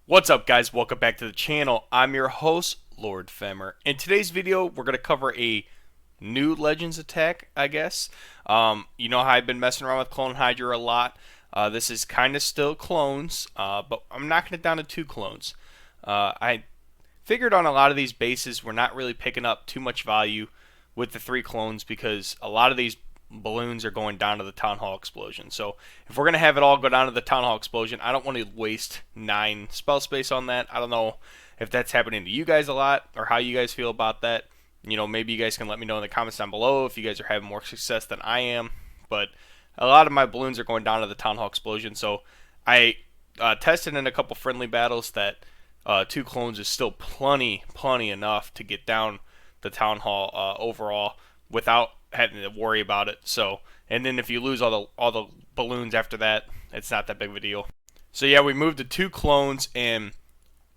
What's up, guys? Welcome back to the channel. I'm your host, Lord Femmer. In today's video, we're going to cover a new Legends attack, I guess. You know how I've been messing around with Clone Hydra a lot. This is kind of still clones, but I'm knocking it down to 2 clones. I figured on a lot of these bases, we're not really picking up too much value with the 3 clones because a lot of these balloons are going down to the Town Hall Explosion. So if we're going to have it all go down to the Town Hall Explosion, I don't want to waste 9 spell space on that. I don't know if that's happening to you guys a lot or how you guys feel about that. You know, maybe you guys can let me know in the comments down below if you guys are having more success than I am. But a lot of my balloons are going down to the Town Hall Explosion. So I tested in a couple friendly battles that 2 clones is still plenty enough to get down the Town Hall overall without having to worry about it. So, and then if you lose all the balloons after that, it's not that big of a deal. So yeah, we moved to 2 clones, and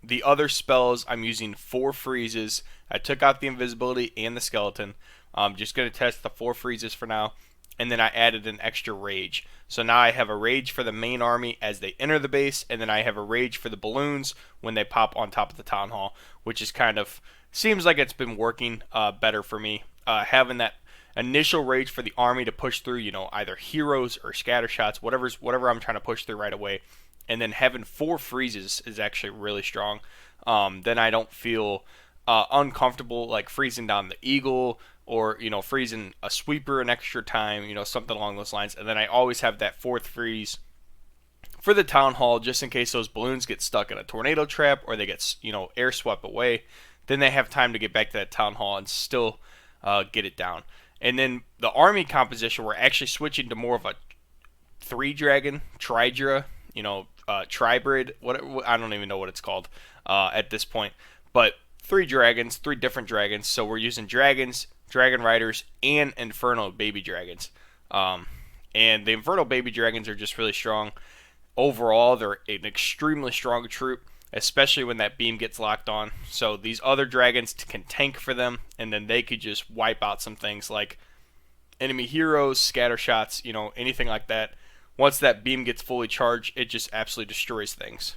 the other spells I'm using 4 freezes. I took out the invisibility and the skeleton. I'm just going to test the 4 freezes for now, and then I added an extra rage. So now I have a rage for the main army as they enter the base, and then I have a rage for the balloons when they pop on top of the town hall, which is kind of seems like it's been working better for me. Having that initial rage for the army to push through, you know, either heroes or scatter shots, whatever I'm trying to push through right away, and then having 4 freezes is actually really strong. Then I don't feel uncomfortable like freezing down the eagle or, you know, freezing a sweeper an extra time, you know, something along those lines. And then I always have that 4th freeze for the town hall just in case those balloons get stuck in a tornado trap or they get, you know, air swept away. Then they have time to get back to that town hall and still get it down. And then the army composition, we're actually switching to more of a 3-dragon, TRIDRA, you know, tribrid. I don't even know what it's called at this point. But 3 dragons, 3 different dragons. So we're using dragons, dragon riders, and infernal baby dragons. And the infernal baby dragons are just really strong. Overall, they're an extremely strong troop, especially when that beam gets locked on. So these other dragons can tank for them, and then they could just wipe out some things like enemy heroes, scatter shots, you know, anything like that. Once that beam gets fully charged, it just absolutely destroys things.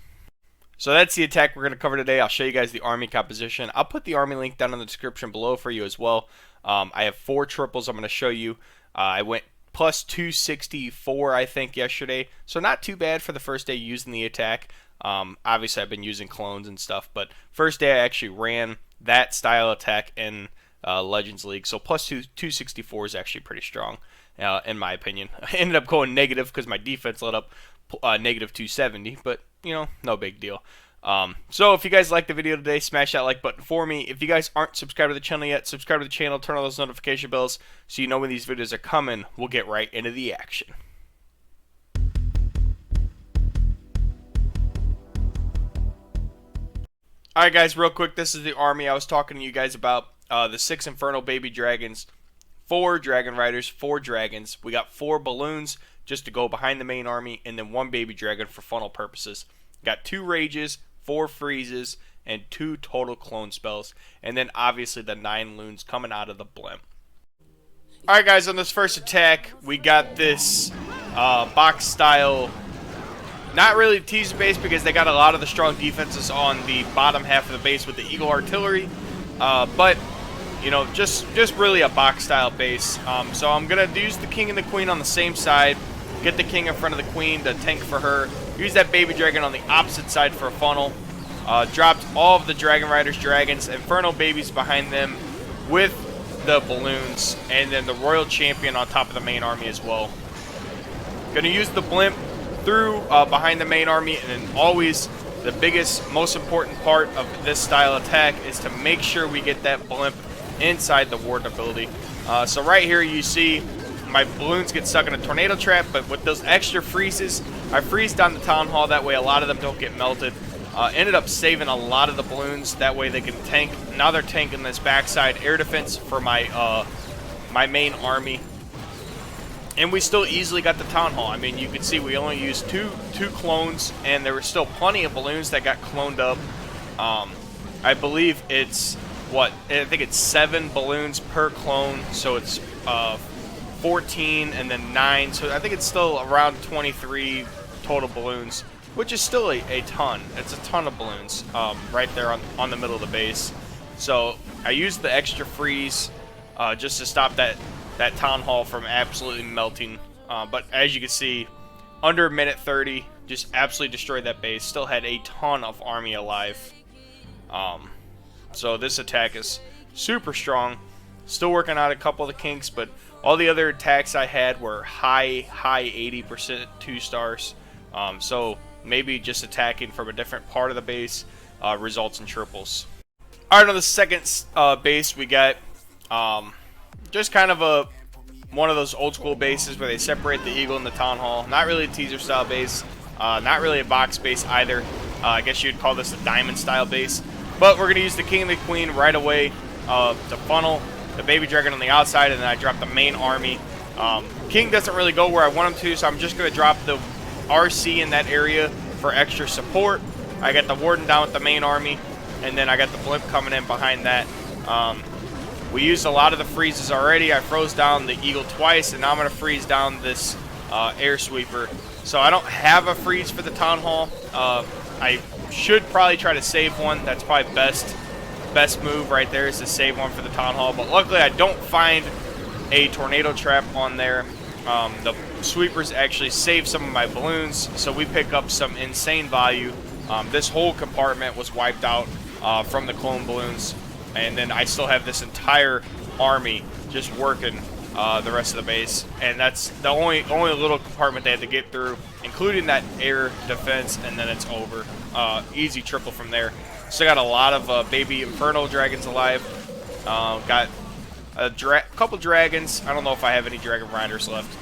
So that's the attack we're going to cover today. I'll show you guys the army composition. I'll put the army link down in the description below for you as well. I have 4 triples I'm going to show you. I went plus 264, I think, yesterday. So not too bad for the first day using the attack. Obviously, I've been using clones and stuff, but first day I actually ran that style attack in Legends League. So plus 264 is actually pretty strong, in my opinion. I ended up going negative because my defense let up negative 270, but, you know, no big deal. So if you guys liked the video today, smash that like button for me. If you guys aren't subscribed to the channel yet, subscribe to the channel, turn on those notification bells so you know when these videos are coming. We'll get right into the action. Alright guys, real quick, this is the army I was talking to you guys about. The 6 infernal baby dragons, 4 dragon riders, 4 dragons. We got 4 balloons just to go behind the main army, and then 1 baby dragon for funnel purposes. Got 2 rages, 4 freezes, and 2 total clone spells. And then obviously the 9 loons coming out of the blimp. Alright guys, on this first attack, we got this box style. Not really teaser base because they got a lot of the strong defenses on the bottom half of the base with the Eagle Artillery. But, you know, just really a box style base. So I'm going to use the King and the Queen on the same side. Get the King in front of the Queen to tank for her. Use that Baby Dragon on the opposite side for a funnel. Dropped all of the Dragon Riders, Dragons, Infernal Babies behind them with the balloons. And then the Royal Champion on top of the main army as well. Going to use the blimp through behind the main army, and then always the biggest, most important part of this style attack is to make sure we get that blimp inside the ward ability. So right here you see my balloons get stuck in a tornado trap, but with those extra freezes, I freeze down the town hall, that way a lot of them don't get melted. Ended up saving a lot of the balloons, that way they can tank. Now they're tanking this backside air defense for my my main army. And we still easily got the town hall. I mean, you can see we only used two clones, and there were still plenty of balloons that got cloned up. I believe it's I think it's 7 balloons per clone, so it's 14 and then 9. So I think it's still around 23 total balloons which is still a ton. It's a ton of balloons right there on the middle of the base. So I used the extra freeze just to stop that town hall from absolutely melting. But as you can see, under a minute 30, just absolutely destroyed that base. Still had a ton of army alive. So this attack is super strong. Still working out a couple of the kinks, but all the other attacks I had were high 80% 2 stars. So maybe just attacking from a different part of the base results in triples. Alright, on the second base we got just kind of one of those old school bases where they separate the eagle and the town hall. Not really a teaser style base, not really a box base either. I guess you'd call this a diamond style base. But we're going to use the king and the queen right away to funnel the baby dragon on the outside, and then I drop the main army. King doesn't really go where I want him to, so I'm just going to drop the RC in that area for extra support. I got the warden down with the main army, and then I got the blimp coming in behind that. We used a lot of the freezes already. I froze down the eagle twice, and now I'm going to freeze down this air sweeper. So I don't have a freeze for the town hall. I should probably try to save one. That's probably best move right there, is to save one for the town hall. But luckily I don't find a tornado trap on there. The sweepers actually save some of my balloons, so we pick up some insane value. This whole compartment was wiped out from the clone balloons, and then I still have this entire army just working the rest of the base, and that's the only little compartment they had to get through, including that air defense, and then it's over. Easy triple from there. Still got a lot of baby inferno dragons alive. Got a couple dragons. I don't know if I have any dragon riders left.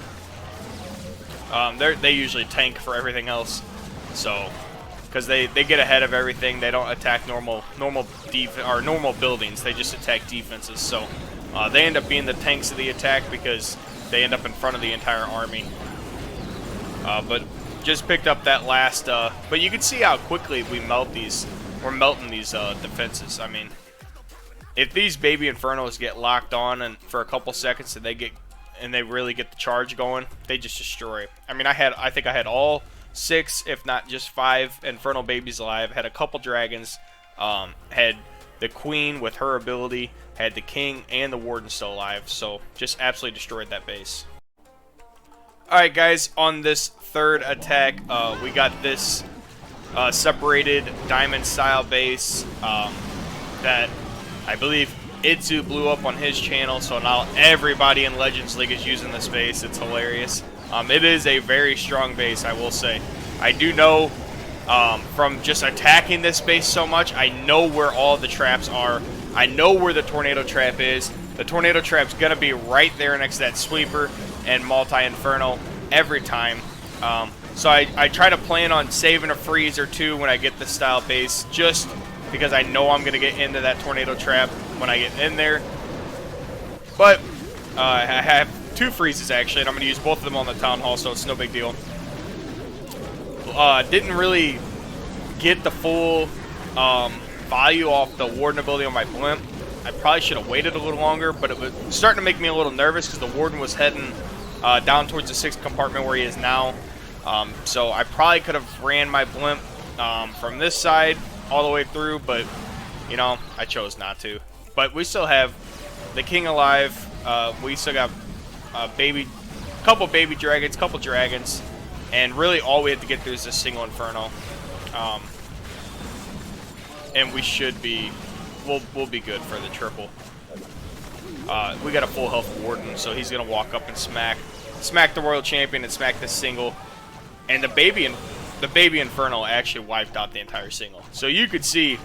They usually tank for everything else, so because they get ahead of everything. They don't attack normal buildings. They just attack defenses. So they end up being the tanks of the attack because they end up in front of the entire army. But just picked up that last. But you can see how quickly we melt these. We're melting these defenses. I mean, if these baby infernos get locked on and for a couple seconds and they really get the charge going, they just destroy. I mean, I think I had all 6, if not just 5 infernal babies alive. Had a couple dragons. Had the queen with her ability. Had the king and the warden still alive. So just absolutely destroyed that base. Alright guys, on this third attack, we got this separated diamond style base that I believe Itzu blew up on his channel, so now everybody in Legends League is using this base. It's hilarious. It is a very strong base, I will say. I do know from just attacking this base so much, I know where all the traps are. I know where the tornado trap is. The tornado trap's gonna be right there next to that sweeper and multi-inferno every time. So I try to plan on saving a freeze or two when I get this style base, just because I know I'm going to get into that tornado trap when I get in there. But I have 2 freezes actually, and I'm going to use both of them on the town hall, so it's no big deal. Didn't really get the full value off the warden ability on my blimp. I probably should have waited a little longer, but it was starting to make me a little nervous because the warden was heading down towards the 6th compartment where he is now. So I probably could have ran my blimp from this side all the way through, but you know, I chose not to. But we still have the king alive. We still got couple baby dragons, couple dragons, and really all we have to get through is a single inferno. And we should be, we'll be good for the triple. We got a full health warden, so he's gonna walk up and smack the royal champion and smack this single. And the baby inferno actually wiped out the entire single. So you could see,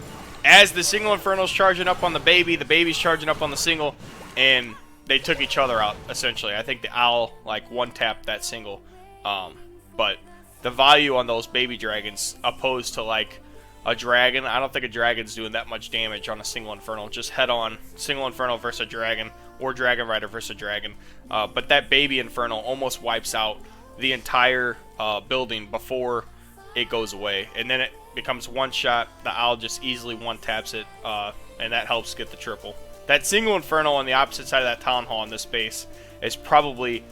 as the single inferno's charging up on the baby's charging up on the single, and they took each other out essentially. I think the owl like one-tapped that single. But the value on those baby dragons opposed to like a dragon, I don't think a dragon's doing that much damage on a single inferno. Just head on single inferno versus a dragon, or dragon rider versus a dragon. But that baby inferno almost wipes out the entire building before it goes away, and then it becomes one shot. The owl just easily one taps it, and that helps get the triple. That single inferno on the opposite side of that town hall in this base is probably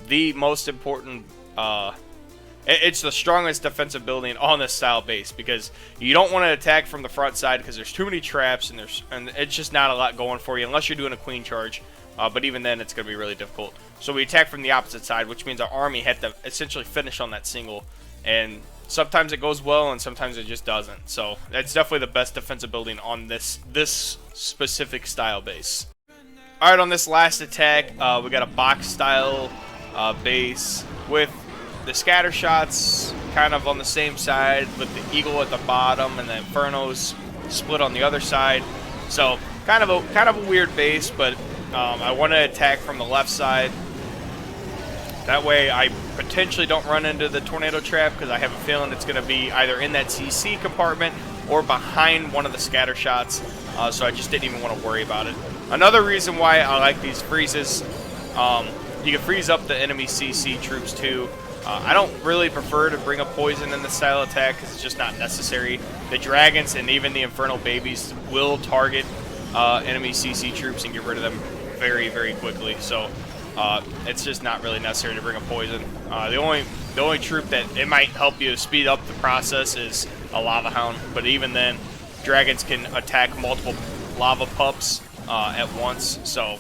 the most important It's the strongest defensive building on this style base because you don't want to attack from the front side because there's too many traps and it's just not a lot going for you unless you're doing a queen charge. But even then, it's going to be really difficult. So we attack from the opposite side, which means our army had to essentially finish on that single. And sometimes it goes well, and sometimes it just doesn't. So that's definitely the best defensive building on this specific style base. All right, on this last attack, we got a box style base with the scatter shots kind of on the same side with the eagle at the bottom and the infernos split on the other side. So kind of a weird base, but I want to attack from the left side. That way I potentially don't run into the tornado trap because I have a feeling it's going to be either in that CC compartment or behind one of the scatter shots. So I just didn't even want to worry about it. Another reason why I like these freezes, you can freeze up the enemy CC troops too. I don't really prefer to bring up poison in the style attack because it's just not necessary. The dragons and even the infernal babies will target enemy CC troops and get rid of them very, very quickly. So it's just not really necessary to bring up poison. The only troop that it might help you speed up the process is a lava hound, but even then, dragons can attack multiple lava pups at once, so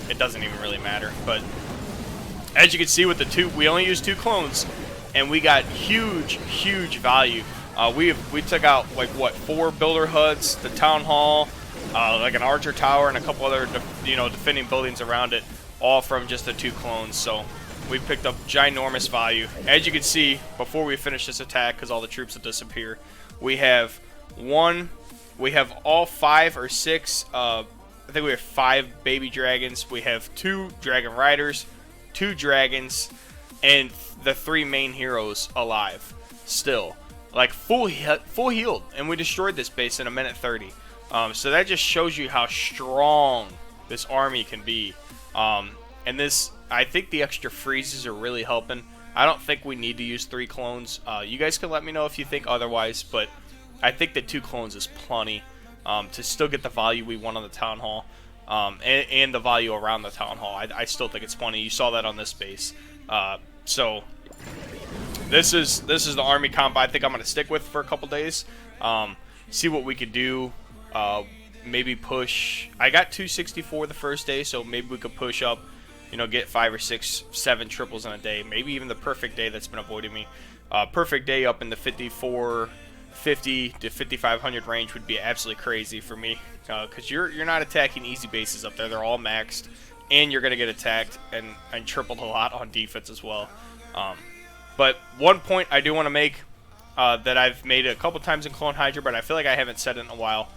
it doesn't even really matter. But as you can see with the two, we only used 2 clones, and we got huge value. We took out like what 4 builder HUDs, the town hall, like an archer tower, and a couple other defending buildings around it, all from just the 2 clones. So we picked up ginormous value. As you can see, before we finish this attack, because all the troops will disappear, we have all 5 or 6. I think we have 5 baby dragons. We have 2 dragon riders, 2 dragons, and the 3 main heroes alive still, like full healed, and we destroyed this base in a minute 30. So that just shows you how strong this army can be. And this, I think the extra freezes are really helping. I don't think we need to use 3 clones. You guys can let me know if you think otherwise, but I think that 2 clones is plenty to still get the value we want on the town hall. And the value around the town hall. I still think it's plenty. You saw that on this base. So this is the army comp I think I'm going to stick with for a couple days. See what we could do. Maybe push. I got 264 the first day, so maybe we could push up. Get 5 or 6, 7 triples in a day. Maybe even the perfect day that's been avoiding me. Perfect day up in the 450 to 5500 range would be absolutely crazy for me, because you're not attacking easy bases up there. They're all maxed, and you're gonna get attacked and tripled a lot on defense as well. But one point I do want to make that I've made a couple times in Clone Hydra, but I feel like I haven't said it in a while.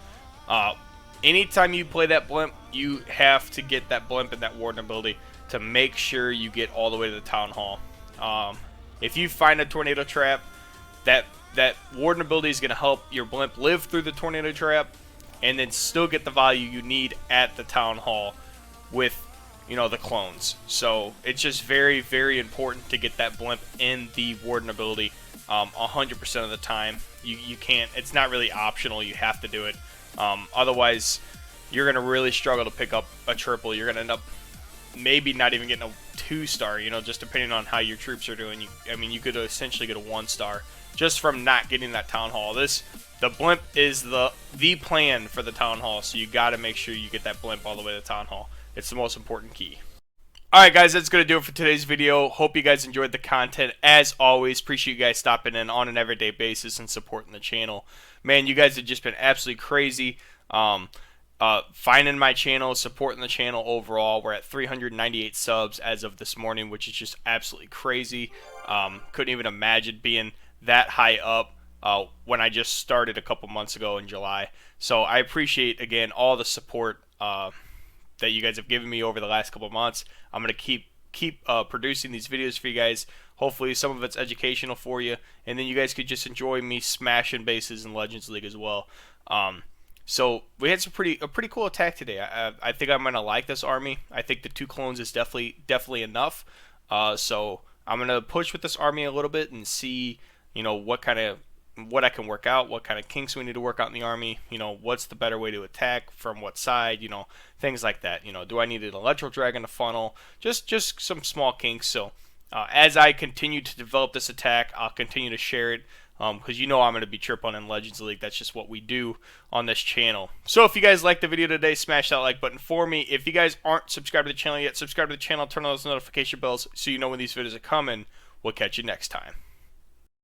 Anytime you play that blimp, you have to get that blimp and that warden ability to make sure you get all the way to the town hall. If you find a tornado trap, that warden ability is going to help your blimp live through the tornado trap and then still get the value you need at the town hall with the clones. So it's just very, very important to get that blimp in the warden ability 100% of the time. You can't, it's not really optional, you have to do it. Otherwise you're going to really struggle to pick up a triple. You're going to end up maybe not even getting a 2-star, just depending on how your troops are doing. You could essentially get a 1-star just from not getting that town hall. The blimp is the plan for the town hall, so you got to make sure you get that blimp all the way to the town hall. It's the most important key. Alright guys, that's going to do it for today's video. Hope you guys enjoyed the content. As always, appreciate you guys stopping in on an everyday basis and supporting the channel. Man, you guys have just been absolutely crazy. Finding my channel, supporting the channel overall. We're at 398 subs as of this morning, which is just absolutely crazy. Couldn't even imagine being that high up when I just started a couple months ago in July. So I appreciate, again, all the support that you guys have given me over the last couple months. I'm going to keep producing these videos for you guys. Hopefully some of it's educational for you, and then you guys could just enjoy me smashing bases in Legends League as well. So we had a pretty cool attack today. I think I'm going to like this army. I think the 2 clones is definitely enough. So I'm going to push with this army a little bit and see what I can work out, what kind of kinks we need to work out in the army, what's the better way to attack, from what side, things like that. Do I need an electro dragon to funnel? Just some small kinks. So As I continue to develop this attack, I'll continue to share it because you know I'm going to be chirp on in Legends League. That's just what we do on this channel. So if you guys liked the video today, smash that like button for me. If you guys aren't subscribed to the channel yet, subscribe to the channel, turn on those notification bells so you know when these videos are coming. We'll catch you next time.